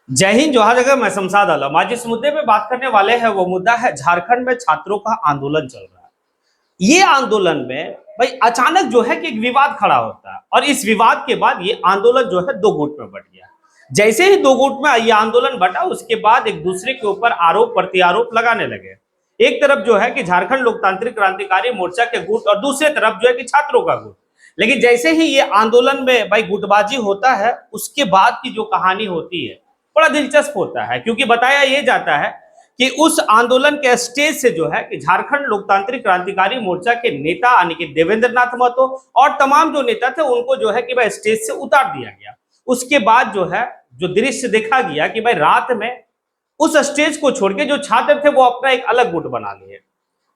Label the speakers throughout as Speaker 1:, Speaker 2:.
Speaker 1: जय हिंद जोहार जगह मैं शमशाद आलम। आज जिस मुद्दे पे बात करने वाले हैं वो मुद्दा है झारखंड में छात्रों का आंदोलन चल रहा है। ये आंदोलन में भाई अचानक जो है कि एक विवाद खड़ा होता है और इस विवाद के बाद ये आंदोलन जो है दो गुट में बंट गया। जैसे ही दो गुट में ये आंदोलन बटा उसके बाद एक दूसरे के ऊपर आरोप प्रत्यारोप लगाने लगे। एक तरफ जो है कि झारखंड लोकतांत्रिक क्रांतिकारी मोर्चा के गुट और दूसरे तरफ जो है कि छात्रों का गुट। लेकिन जैसे ही ये आंदोलन में भाई गुटबाजी होता है उसके बाद की जो कहानी होती है बड़ा दिलचस्प होता है, क्योंकि बताया यह जाता है कि उस आंदोलन के स्टेज से जो है कि झारखंड लोकतांत्रिक क्रांतिकारी मोर्चा के नेता यानी कि देवेंद्र नाथ महतो और तमाम जो नेता थे उनको जो है कि भाई स्टेज से उतार दिया गया। उसके बाद जो है जो दृश्य देखा गया कि भाई रात में उस स्टेज को छोड़ के जो छात्र थे वो अपना एक अलग गुट बना लिए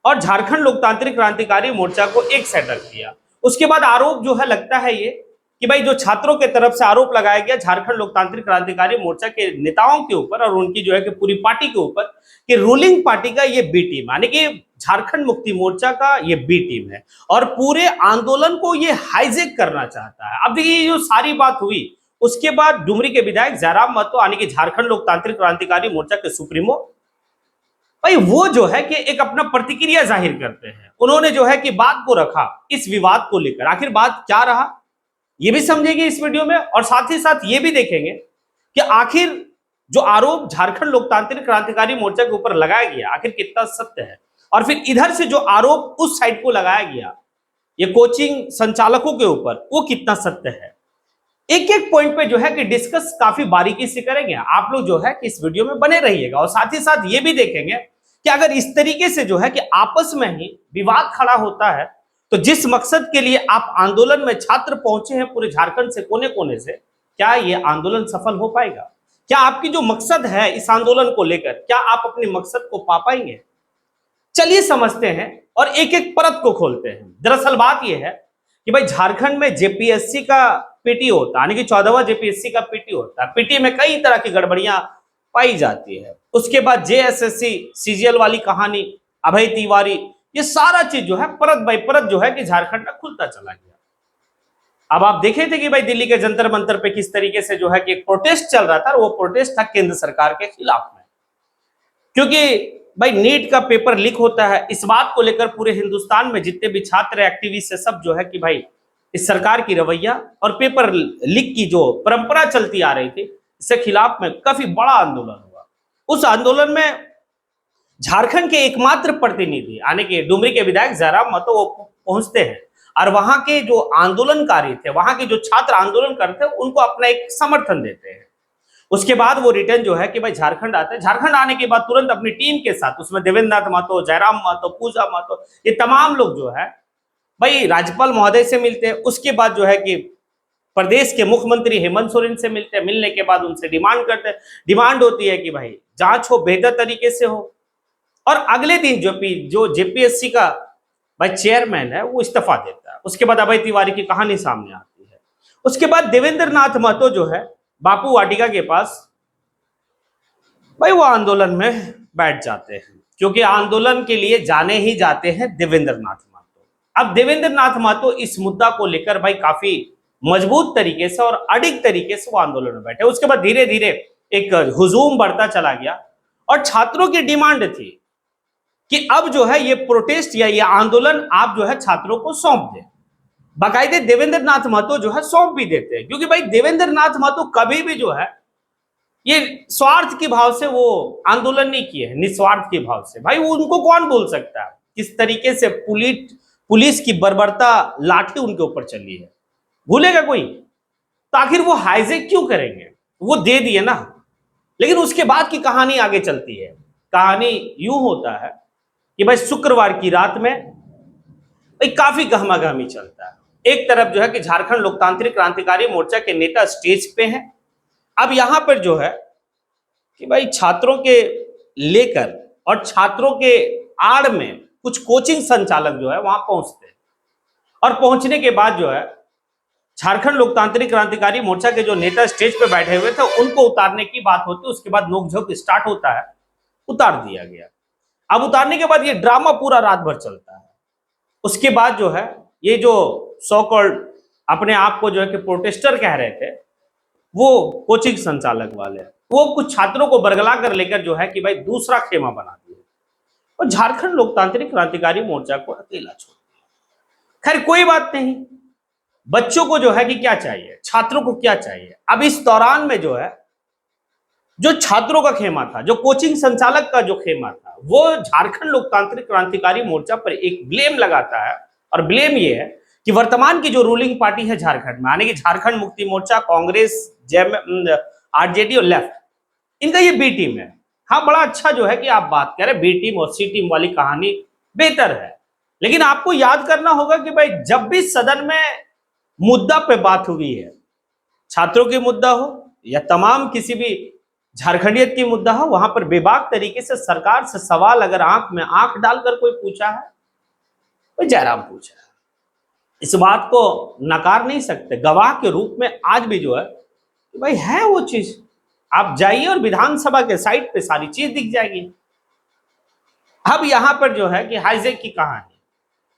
Speaker 1: और झारखंड लोकतांत्रिक क्रांतिकारी मोर्चा को एक साइड रख दिया। उसके बाद आरोप जो है लगता है ये कि भाई जो छात्रों के तरफ से आरोप लगाया गया झारखंड लोकतांत्रिक क्रांतिकारी मोर्चा के नेताओं के ऊपर और उनकी जो है कि पूरी पार्टी के ऊपर कि रूलिंग पार्टी का ये बी टीम यानी कि झारखंड मुक्ति मोर्चा का ये बी टीम है और पूरे आंदोलन को ये हाईजेक करना चाहता है। अब देखिए जो सारी बात हुई उसके बाद डुमरी के विधायक जयराम महतो यानी कि झारखंड लोकतांत्रिक क्रांतिकारी मोर्चा के सुप्रीमो भाई वो जो है कि एक अपना प्रतिक्रिया जाहिर करते हैं। उन्होंने जो है कि बात को रखा इस विवाद को लेकर, आखिर बात क्या रहा ये भी समझेंगे इस वीडियो में और साथ ही साथ ये भी देखेंगे कि आखिर जो आरोप झारखंड लोकतांत्रिक क्रांतिकारी मोर्चा के ऊपर लगाया गया आखिर कितना सत्य है और फिर इधर से जो आरोप उस साइड को लगाया गया ये कोचिंग संचालकों के ऊपर वो कितना सत्य है। एक एक पॉइंट पे जो है कि डिस्कस काफी बारीकी से करेंगे। आप लोग जो है कि इस वीडियो में बने रहिएगा और साथ ही साथ ये भी देखेंगे कि अगर इस तरीके से जो है कि आपस में ही विवाद खड़ा होता है तो जिस मकसद के लिए आप आंदोलन में छात्र पहुंचे हैं पूरे झारखंड से कोने कोने से, क्या ये आंदोलन सफल हो पाएगा? क्या आपकी जो मकसद है इस आंदोलन को लेकर क्या आप अपने मकसद को पा पाएंगे? चलिए समझते हैं और एक एक परत को खोलते हैं। दरअसल बात यह है कि भाई झारखंड में जेपीएससी का पीटी होता है यानी कि 14वां जेपीएससी का पीटी होता है। पीटी में कई तरह की गड़बड़ियां पाई जाती है। उसके बाद जेएसएससी सीजीएल वाली कहानी, अभय तिवारी, ये सारा चीज जो है परत बाई परत जो है कि झारखंड में खुलता चला गया। अब आप देखे थे कि भाई दिल्ली के जंतर मंतर पे किस तरीके से जो है कि एक प्रोटेस्ट चल रहा था और वो प्रोटेस्ट था केंद्र सरकार के खिलाफ में, क्योंकि भाई नीट का पेपर लीक होता है। इस बात को लेकर पूरे हिंदुस्तान में जितने भी छात्र एक्टिविस्ट है सब जो है कि भाई इस सरकार की रवैया और पेपर लीक की जो परंपरा चलती आ रही थी इसके खिलाफ में काफी बड़ा आंदोलन हुआ। उस आंदोलन में झारखंड के एकमात्र प्रतिनिधि यानी कि डुमरी के विधायक जयराम महतो वो पहुंचते हैं और वहां के जो आंदोलनकारी थे, वहां के जो छात्र आंदोलन करते हैं उनको अपना एक समर्थन देते हैं। उसके बाद वो रिटर्न जो है कि भाई झारखंड आते हैं। झारखंड आने के बाद तुरंत अपनी टीम के साथ उसमें देवेंद्र नाथ महतो, जयराम महतो, पूजा महतो, ये तमाम लोग जो है भाई राज्यपाल महोदय से मिलते हैं। उसके बाद जो है कि प्रदेश के मुख्यमंत्री हेमंत सोरेन से मिलते हैं। मिलने के बाद उनसे डिमांड करते हैं। डिमांड होती है कि भाई जांच हो, बेहतर तरीके से हो और अगले दिन जो जेपीएससी का भाई चेयरमैन है वो इस्तीफा देता है। उसके बाद अभय तिवारी की कहानी सामने आती है। उसके बाद देवेंद्र नाथ महतो जो है बापू वाटिका के पास भाई वो आंदोलन में बैठ जाते हैं, क्योंकि आंदोलन के लिए जाने ही जाते हैं देवेंद्र नाथ महतो। अब देवेंद्र नाथ महतो इस मुद्दा को लेकर भाई काफी मजबूत तरीके से और अडिग तरीके से वो आंदोलन में बैठे। उसके बाद धीरे धीरे एक हुजूम बढ़ता चला गया और छात्रों की डिमांड थी कि अब जो है ये प्रोटेस्ट या ये आंदोलन आप जो है छात्रों को सौंप दें। बाकायदे देवेंद्र नाथ महतो जो है सौंप भी देते हैं, क्योंकि भाई देवेंद्र नाथ महतो कभी भी जो है ये स्वार्थ के भाव से वो आंदोलन नहीं किए हैं, निस्वार्थ के भाव से। भाई उनको कौन बोल सकता है किस तरीके से पुलिस की बर्बरता लाठी उनके ऊपर चली है, भूलेगा कोई? तो आखिर वो हाईजेक क्यों करेंगे? वो दे दिए ना। लेकिन उसके बाद की कहानी आगे चलती है। कहानी यूं होता है कि भाई शुक्रवार की रात में भाई काफी गहमागहमी चलता है। एक तरफ जो है कि झारखंड लोकतांत्रिक क्रांतिकारी मोर्चा के नेता स्टेज पे हैं। अब यहां पर जो है कि भाई छात्रों के लेकर और छात्रों के आड़ में कुछ कोचिंग संचालक जो है वहां पहुंचते हैं और पहुंचने के बाद जो है झारखंड लोकतांत्रिक क्रांतिकारी मोर्चा के जो नेता स्टेज पे बैठे हुए थे उनको उतारने की बात होती है। उसके बाद नोकझोंक स्टार्ट होता है, उतार दिया गया। अब उतारने के बाद ये ड्रामा पूरा रात भर चलता है। उसके बाद जो है ये जो सो कॉल्ड अपने आप को जो है कि प्रोटेस्टर कह रहे थे वो कोचिंग संचालक वाले वो कुछ छात्रों को बरगला कर लेकर जो है कि भाई दूसरा खेमा बना दिया और झारखंड लोकतांत्रिक क्रांतिकारी मोर्चा को अकेला छोड़ दिया। खैर कोई बात नहीं, बच्चों को जो है कि क्या चाहिए, छात्रों को क्या चाहिए। अब इस दौरान में जो है, जो छात्रों का खेमा था, जो कोचिंग संचालक का जो खेमा था, वो झारखंड लोकतांत्रिक क्रांतिकारी मोर्चा पर एक ब्लेम लगाता है। और ब्लेम ये है कि वर्तमान की जो रूलिंग पार्टी है झारखंड में, यानी कि झारखंड मुक्ति मोर्चा, कांग्रेस, आरजेडी और लेफ्ट, इनका ये बी टीम है। हाँ, बड़ा अच्छा जो है कि आप बात कह रहे हैं बी टीम और सी टीम वाली कहानी बेहतर है, लेकिन आपको याद करना होगा कि भाई जब भी सदन में मुद्दा पे बात हुई है, छात्रों की मुद्दा हो या तमाम किसी भी झारखंडियत की मुद्दा हो, वहां पर बेबाक तरीके से सरकार से सवाल अगर आंख में आंख डालकर कोई पूछा है, तो जयराम पूछा है। इस बात को नकार नहीं सकते। गवाह के रूप में आज भी जो है कि भाई है वो चीज, आप जाइए और विधानसभा के साइट पे सारी चीज दिख जाएगी। अब यहां पर जो है कि हाईजेक की कहानी,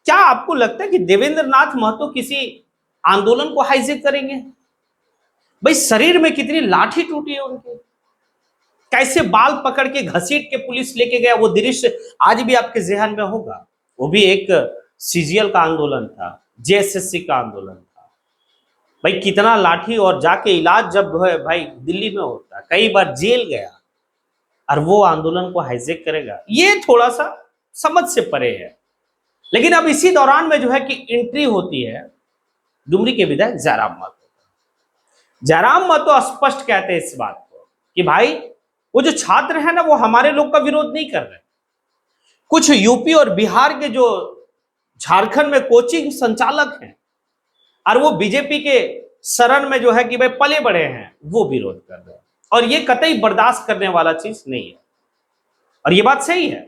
Speaker 1: क्या आपको लगता है कि देवेंद्र नाथ महतो किसी आंदोलन को हाईजेक करेंगे? भाई शरीर में कितनी लाठी टूटी है उनकी, कैसे बाल पकड़ के घसीट के पुलिस लेके गया, वो दृश्य आज भी आपके जहन में होगा। वो भी एक सीजीएल का आंदोलन था, जेएसएससी का आंदोलन था। भाई कितना लाठी, और जाके इलाज जब है भाई दिल्ली में होता, कई बार जेल गया, और वो आंदोलन को हाईजेक करेगा, ये थोड़ा सा समझ से परे है। लेकिन अब इसी दौरान में जो है कि एंट्री होती है डुमरी के विधायक जयराम महतो। जयराम महतो स्पष्ट कहते हैं इस बात को कि भाई वो जो छात्र है ना, वो हमारे लोग का विरोध नहीं कर रहे। कुछ यूपी और बिहार के जो झारखंड में कोचिंग संचालक हैं और वो बीजेपी के शरण में जो है कि भाई पले बड़े हैं, वो विरोध कर रहे हैं, और ये कतई बर्दाश्त करने वाला चीज नहीं है। और ये बात सही है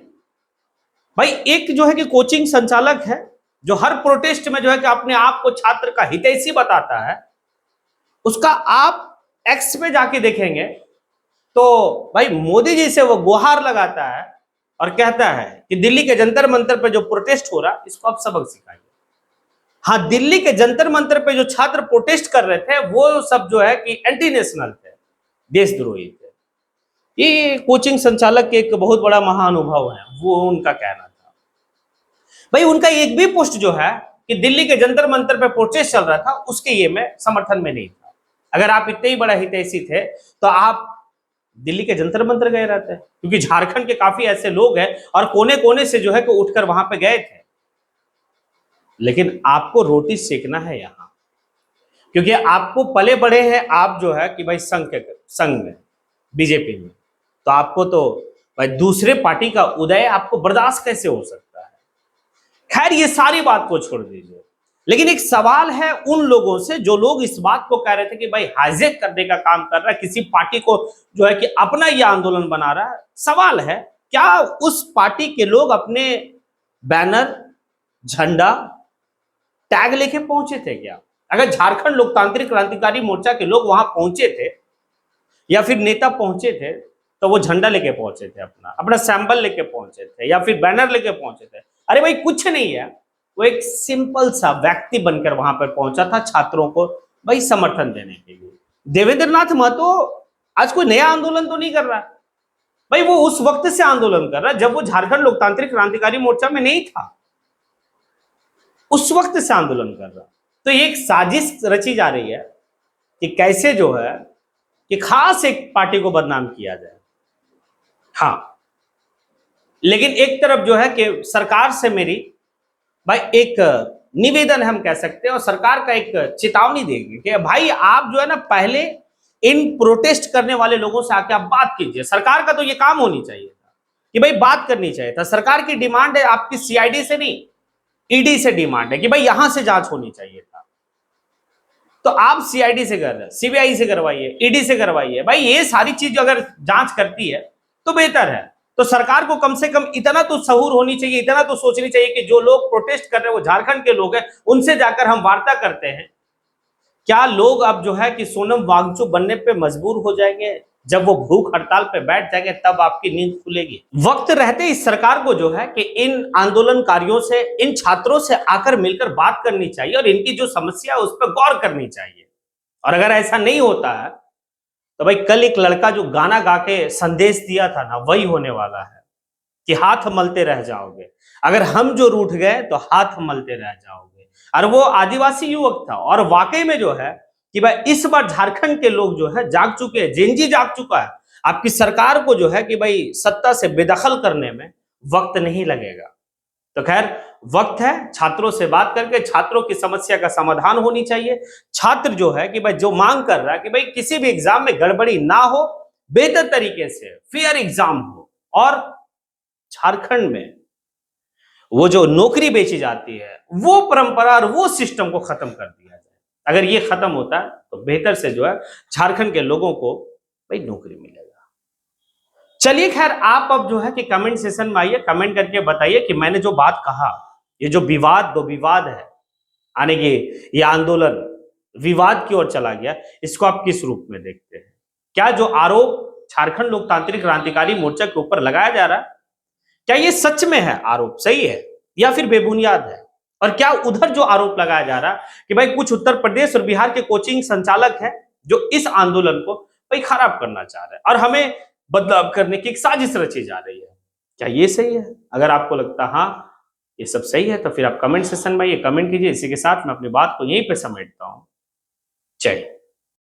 Speaker 1: भाई। एक जो है कि कोचिंग संचालक है जो हर प्रोटेस्ट में जो है कि अपने आप को छात्र का हितैषी बताता है, उसका आप एक्स पे जाके देखेंगे तो भाई मोदी जी से वो गुहार लगाता है और कहता है कि दिल्ली के जंतर मंतर पे जो प्रोटेस्ट हो रहा, इसको आप सबक सिखाइए। हाँ, दिल्ली के जंतर मंतर पे जो छात्र प्रोटेस्ट कर रहे थे, वो सब जो है कि एंटी नेशनल थे, देशद्रोही थे। ये कोचिंग संचालक के एक बहुत बड़ा महाअनुभव है, वो उनका कहना था। भाई उनका एक भी पोस्ट जो है कि दिल्ली के जंतर मंतर पे प्रोटेस्ट चल रहा था, उसके ये में समर्थन में नहीं था। अगर आप इतने ही बड़ा हितैषी थे तो आप दिल्ली के जंतर मंतर गए रहते, क्योंकि झारखंड के काफी ऐसे लोग हैं और कोने कोने से जो है कि उठकर वहां पे गए थे। लेकिन आपको रोटी सेकना है यहां, क्योंकि आपको पले बड़े हैं आप जो है कि भाई संघ में, बीजेपी में, तो आपको तो भाई दूसरे पार्टी का उदय आपको बर्दाश्त कैसे हो सकता है। खैर ये सारी बात को छोड़ दीजिए, लेकिन एक सवाल है उन लोगों से जो लोग इस बात को कह रहे थे कि भाई हाईजेक करने का काम कर रहा है, किसी पार्टी को जो है कि अपना यह आंदोलन बना रहा है। सवाल है, क्या उस पार्टी के लोग अपने बैनर, झंडा, टैग लेके पहुंचे थे क्या? अगर झारखंड लोकतांत्रिक क्रांतिकारी मोर्चा के लोग वहां पहुंचे थे या फिर नेता पहुंचे थे, तो वो झंडा लेके पहुंचे थे, अपना सैंपल लेके पहुंचे थे या फिर बैनर लेके पहुंचे थे? अरे भाई कुछ नहीं है, वो एक सिंपल सा व्यक्ति बनकर वहां पर पहुंचा था छात्रों को भाई समर्थन देने के लिए। देवेंद्र नाथ महतो आज कोई नया आंदोलन तो नहीं कर रहा भाई, वो उस वक्त से आंदोलन कर रहा जब वो झारखंड लोकतांत्रिक क्रांतिकारी मोर्चा में नहीं था, उस वक्त से आंदोलन कर रहा। तो ये एक साजिश रची जा रही है कि कैसे जो है कि खास एक पार्टी को बदनाम किया जाए। हाँ, लेकिन एक तरफ जो है कि सरकार से मेरी भाई एक निवेदन हम कह सकते हैं और सरकार का एक चेतावनी देंगे कि भाई आप जो है ना पहले इन प्रोटेस्ट करने वाले लोगों से आके आप बात कीजिए। सरकार का तो ये काम होनी चाहिए था कि भाई बात करनी चाहिए था। सरकार की डिमांड है आपकी सीआईडी से नहीं, ईडी से डिमांड है कि भाई यहां से जांच होनी चाहिए था, तो आप सीआईडी से कर रहे हैं, सीबीआई से करवाइए, ईडी से करवाइए। भाई ये सारी चीज अगर जांच करती है तो बेहतर है। तो सरकार को कम से कम इतना तो सहूर होनी चाहिए, इतना तो सोचनी चाहिए कि जो लोग प्रोटेस्ट कर रहे हैं वो झारखंड के लोग हैं, उनसे जाकर हम वार्ता करते हैं। क्या लोग अब जो है कि सोनम वांगचुक बनने पे मजबूर हो जाएंगे? जब वो भूख हड़ताल पे बैठ जाएंगे तब आपकी नींद खुलेगी। वक्त रहते इस सरकार को जो है कि इन आंदोलनकारियों से, इन छात्रों से आकर मिलकर बात करनी चाहिए और इनकी जो समस्या है उस पर गौर करनी चाहिए। और अगर ऐसा नहीं होता है तो भाई कल एक लड़का जो गाना गा के संदेश दिया था ना, वही होने वाला है कि हाथ मलते रह जाओगे। अगर हम जो रूठ गए तो हाथ मलते रह जाओगे। और वो आदिवासी युवक था, और वाकई में जो है कि भाई इस बार झारखंड के लोग जो है जाग चुके हैं, जेनजी जाग चुका है। आपकी सरकार को जो है कि भाई सत्ता से बेदखल करने में वक्त नहीं लगेगा। तो खैर, वक्त है छात्रों से बात करके छात्रों की समस्या का समाधान होनी चाहिए। छात्र जो है कि भाई जो मांग कर रहा है कि भाई किसी भी एग्जाम में गड़बड़ी ना हो, बेहतर तरीके से फेयर एग्जाम हो, और झारखंड में वो जो नौकरी बेची जाती है वो परंपरा और वो सिस्टम को खत्म कर दिया जाए। अगर ये खत्म होता है तो बेहतर से जो है झारखंड के लोगों को भाई नौकरी मिलेगा। चलिए खैर, आप अब जो है कि कमेंट सेशन में आइए, कमेंट करके बताइए कि मैंने जो बात कहा, ये जो विवाद दो विवाद है, यानी कि ये आंदोलन विवाद की ओर चला गया, इसको आप किस रूप में देखते हैं? क्या जो आरोप झारखंड लोकतांत्रिक क्रांतिकारी मोर्चा के ऊपर लगाया जा रहा है, क्या ये सच में है आरोप सही है या फिर बेबुनियाद है? और क्या उधर जो आरोप लगाया जा रहा है कि भाई कुछ उत्तर प्रदेश और बिहार के कोचिंग संचालक हैं जो इस आंदोलन को भाई खराब करना चाह रहे हैं और हमें बदलाव करने की एक साजिश रची जा रही है, क्या ये सही है? अगर आपको लगता हाँ ये सब सही है तो फिर आप कमेंट सेशन में ये कमेंट कीजिए। इसी के साथ मैं अपनी बात को यहीं पे समेटता हूं। जय।